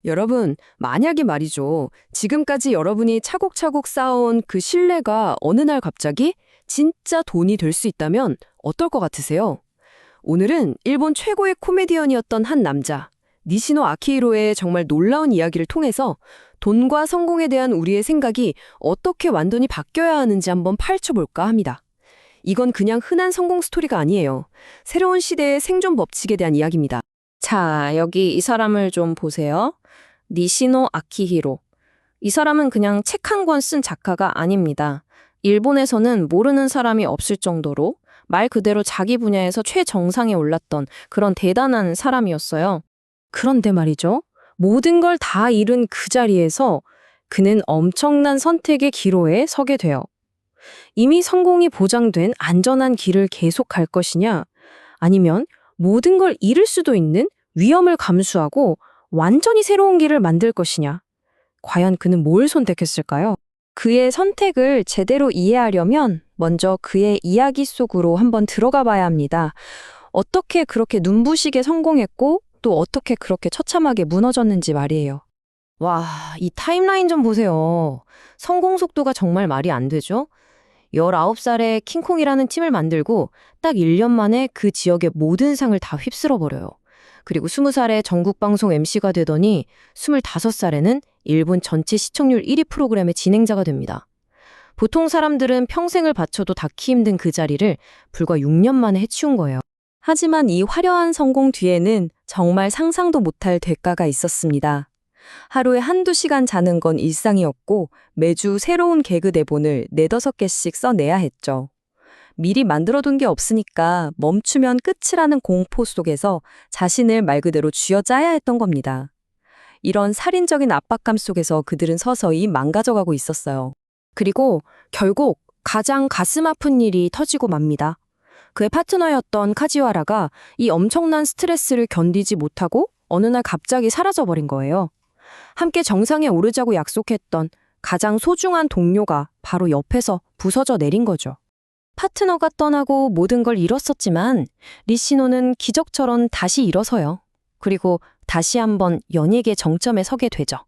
여러분, 만약에 말이죠. 지금까지 여러분이 차곡차곡 쌓아온 그 신뢰가 어느 날 갑자기 진짜 돈이 될 수 있다면 어떨 것 같으세요? 오늘은 일본 최고의 코미디언이었던 한 남자, 니시노 아키히로의 정말 놀라운 이야기를 통해서 돈과 성공에 대한 우리의 생각이 어떻게 완전히 바뀌어야 하는지 한번 파헤쳐볼까 합니다. 이건 그냥 흔한 성공 스토리가 아니에요. 새로운 시대의 생존 법칙에 대한 이야기입니다. 자, 여기 이 사람을 좀 보세요. 니시노 아키히로. 이 사람은 그냥 책 한 권 쓴 작가가 아닙니다. 일본에서는 모르는 사람이 없을 정도로 말 그대로 자기 분야에서 최정상에 올랐던 그런 대단한 사람이었어요. 그런데 말이죠. 모든 걸 다 잃은 그 자리에서 그는 엄청난 선택의 기로에 서게 돼요. 이미 성공이 보장된 안전한 길을 계속 갈 것이냐, 아니면 모든 걸 잃을 수도 있는 위험을 감수하고 완전히 새로운 길을 만들 것이냐. 과연 그는 뭘 선택했을까요? 그의 선택을 제대로 이해하려면 먼저 그의 이야기 속으로 한번 들어가 봐야 합니다. 어떻게 그렇게 눈부시게 성공했고 또 어떻게 그렇게 처참하게 무너졌는지 말이에요. 와, 이 타임라인 좀 보세요. 성공 속도가 정말 말이 안 되죠? 19살에 킹콩이라는 팀을 만들고 딱 1년 만에 그 지역의 모든 상을 다 휩쓸어버려요. 그리고 20살에 전국방송 MC가 되더니 25살에는 일본 전체 시청률 1위 프로그램의 진행자가 됩니다. 보통 사람들은 평생을 바쳐도 닿기 힘든 그 자리를 불과 6년 만에 해치운 거예요. 하지만 이 화려한 성공 뒤에는 정말 상상도 못할 대가가 있었습니다. 하루에 한두 시간 자는 건 일상이었고 매주 새로운 개그 대본을 4~5개씩 써내야 했죠. 미리 만들어둔 게 없으니까 멈추면 끝이라는 공포 속에서 자신을 말 그대로 쥐어짜야 했던 겁니다. 이런 살인적인 압박감 속에서 그들은 서서히 망가져가고 있었어요. 그리고 결국 가장 가슴 아픈 일이 터지고 맙니다. 그의 파트너였던 카지와라가 이 엄청난 스트레스를 견디지 못하고 어느 날 갑자기 사라져버린 거예요. 함께 정상에 오르자고 약속했던 가장 소중한 동료가 바로 옆에서 부서져 내린 거죠. 파트너가 떠나고 모든 걸 잃었었지만 니시노는 기적처럼 다시 일어서요. 그리고 다시 한번 연예계 정점에 서게 되죠.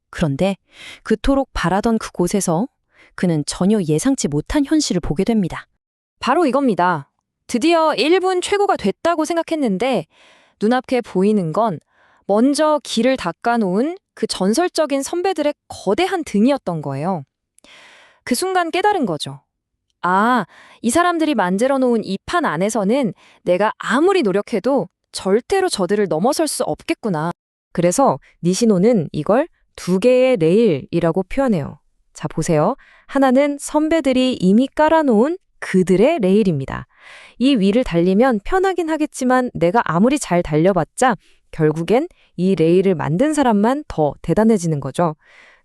그런데 그토록 바라던 그곳에서 그는 전혀 예상치 못한 현실을 보게 됩니다. 바로 이겁니다. 드디어 일본 최고가 됐다고 생각했는데 눈앞에 보이는 건 먼저 길을 닦아놓은 그 전설적인 선배들의 거대한 등이었던 거예요. 그 순간 깨달은 거죠. 아, 이 사람들이 만들어 놓은 이 판 안에서는 내가 아무리 노력해도 절대로 저들을 넘어설 수 없겠구나. 그래서 니시노는 이걸 2개의 레일이라고 표현해요. 자, 보세요. 하나는 선배들이 이미 깔아놓은 그들의 레일입니다. 이 위를 달리면 편하긴 하겠지만 내가 아무리 잘 달려봤자 결국엔 이 레일을 만든 사람만 더 대단해지는 거죠.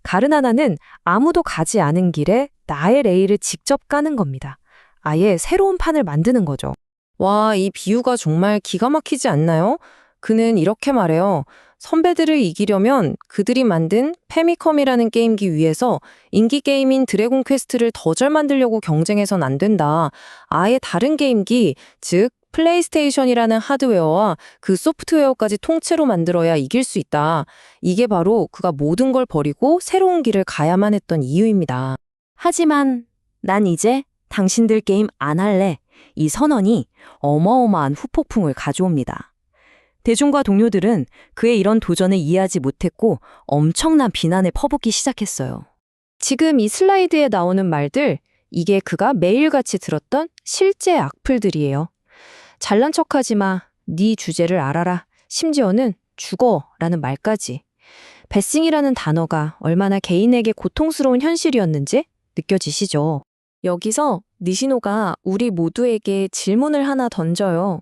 다른 하나는 아무도 가지 않은 길에 나의 레일을 직접 까는 겁니다. 아예 새로운 판을 만드는 거죠. 와, 이 비유가 정말 기가 막히지 않나요? 그는 이렇게 말해요. 선배들을 이기려면 그들이 만든 페미컴이라는 게임기 위에서 인기 게임인 드래곤 퀘스트를 더 잘 만들려고 경쟁해선 안 된다. 아예 다른 게임기, 즉 플레이스테이션이라는 하드웨어와 그 소프트웨어까지 통째로 만들어야 이길 수 있다. 이게 바로 그가 모든 걸 버리고 새로운 길을 가야만 했던 이유입니다. 하지만 난 이제 당신들 게임 안 할래. 이 선언이 어마어마한 후폭풍을 가져옵니다. 대중과 동료들은 그의 이런 도전을 이해하지 못했고 엄청난 비난을 퍼붓기 시작했어요. 지금 이 슬라이드에 나오는 말들, 이게 그가 매일같이 들었던 실제 악플들이에요. 잘난 척하지 마, 네 주제를 알아라, 심지어는 죽어라는 말까지. 배싱이라는 단어가 얼마나 개인에게 고통스러운 현실이었는지 느껴지시죠? 여기서 니시노가 우리 모두에게 질문을 하나 던져요.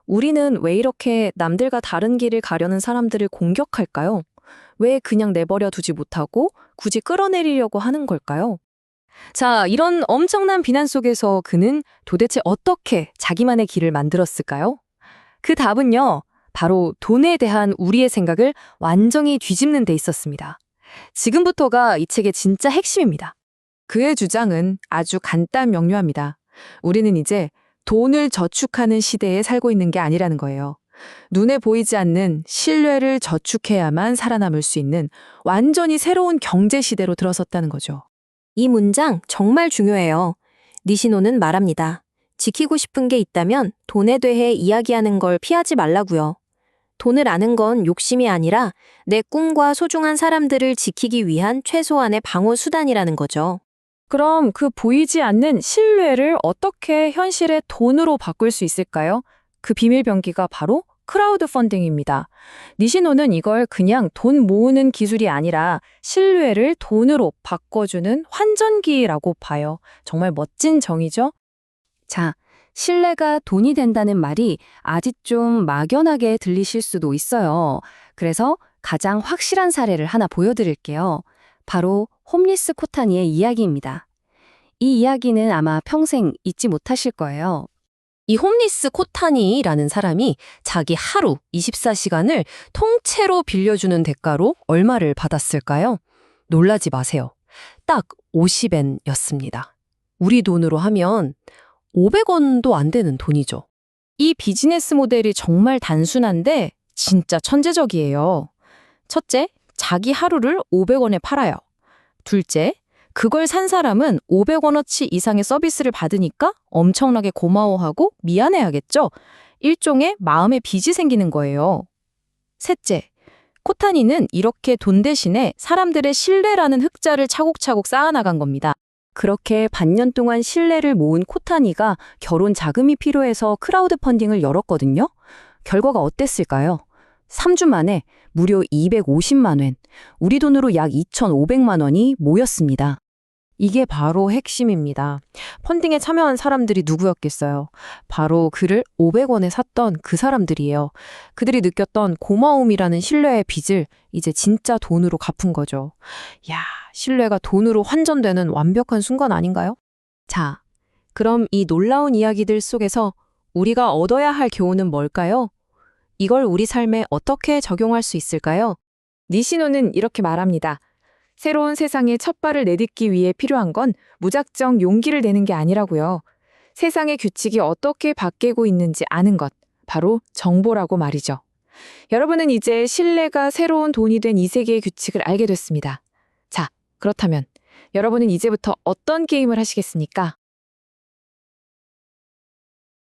우리는 왜 이렇게 남들과 다른 길을 가려는 사람들을 공격할까요? 왜 그냥 내버려 두지 못하고 굳이 끌어내리려고 하는 걸까요? 자, 이런 엄청난 비난 속에서 그는 도대체 어떻게 자기만의 길을 만들었을까요? 그 답은요, 바로 돈에 대한 우리의 생각을 완전히 뒤집는 데 있었습니다. 지금부터가 이 책의 진짜 핵심입니다. 그의 주장은 아주 간단 명료합니다. 우리는 이제 돈을 저축하는 시대에 살고 있는 게 아니라는 거예요. 눈에 보이지 않는 신뢰를 저축해야만 살아남을 수 있는 완전히 새로운 경제 시대로 들어섰다는 거죠. 이 문장 정말 중요해요. 니시노는 말합니다. 지키고 싶은 게 있다면 돈에 대해 이야기하는 걸 피하지 말라고요. 돈을 아는 건 욕심이 아니라 내 꿈과 소중한 사람들을 지키기 위한 최소한의 방어 수단이라는 거죠. 그럼 그 보이지 않는 신뢰를 어떻게 현실의 돈으로 바꿀 수 있을까요? 그 비밀병기가 바로 크라우드 펀딩입니다. 니시노는 이걸 그냥 돈 모으는 기술이 아니라 신뢰를 돈으로 바꿔주는 환전기라고 봐요. 정말 멋진 정의죠? 자, 신뢰가 돈이 된다는 말이 아직 좀 막연하게 들리실 수도 있어요. 그래서 가장 확실한 사례를 하나 보여드릴게요. 바로 홈리스 코타니의 이야기입니다. 이 이야기는 아마 평생 잊지 못하실 거예요. 이 홈리스 코타니라는 사람이 자기 하루 24시간을 통째로 빌려주는 대가로 얼마를 받았을까요? 놀라지 마세요. 딱 50엔이었습니다. 우리 돈으로 하면 500원도 안 되는 돈이죠. 이 비즈니스 모델이 정말 단순한데 진짜 천재적이에요. 첫째, 자기 하루를 500원에 팔아요. 둘째, 그걸 산 사람은 500원어치 이상의 서비스를 받으니까 엄청나게 고마워하고 미안해하겠죠? 일종의 마음의 빚이 생기는 거예요. 셋째, 코타니는 이렇게 돈 대신에 사람들의 신뢰라는 흑자를 차곡차곡 쌓아나간 겁니다. 그렇게 반년 동안 신뢰를 모은 코타니가 결혼 자금이 필요해서 크라우드 펀딩을 열었거든요. 결과가 어땠을까요? 3주 만에 무려 250만 원, 우리 돈으로 약 2,500만 원이 모였습니다. 이게 바로 핵심입니다. 펀딩에 참여한 사람들이 누구였겠어요? 바로 그를 500원에 샀던 그 사람들이에요. 그들이 느꼈던 고마움이라는 신뢰의 빚을 이제 진짜 돈으로 갚은 거죠. 야, 신뢰가 돈으로 환전되는 완벽한 순간 아닌가요? 자, 그럼 이 놀라운 이야기들 속에서 우리가 얻어야 할 교훈은 뭘까요? 이걸 우리 삶에 어떻게 적용할 수 있을까요? 니시노는 이렇게 말합니다. 새로운 세상에 첫 발을 내딛기 위해 필요한 건 무작정 용기를 내는 게 아니라고요. 세상의 규칙이 어떻게 바뀌고 있는지 아는 것, 바로 정보라고 말이죠. 여러분은 이제 신뢰가 새로운 돈이 된 이 세계의 규칙을 알게 됐습니다. 자, 그렇다면 여러분은 이제부터 어떤 게임을 하시겠습니까?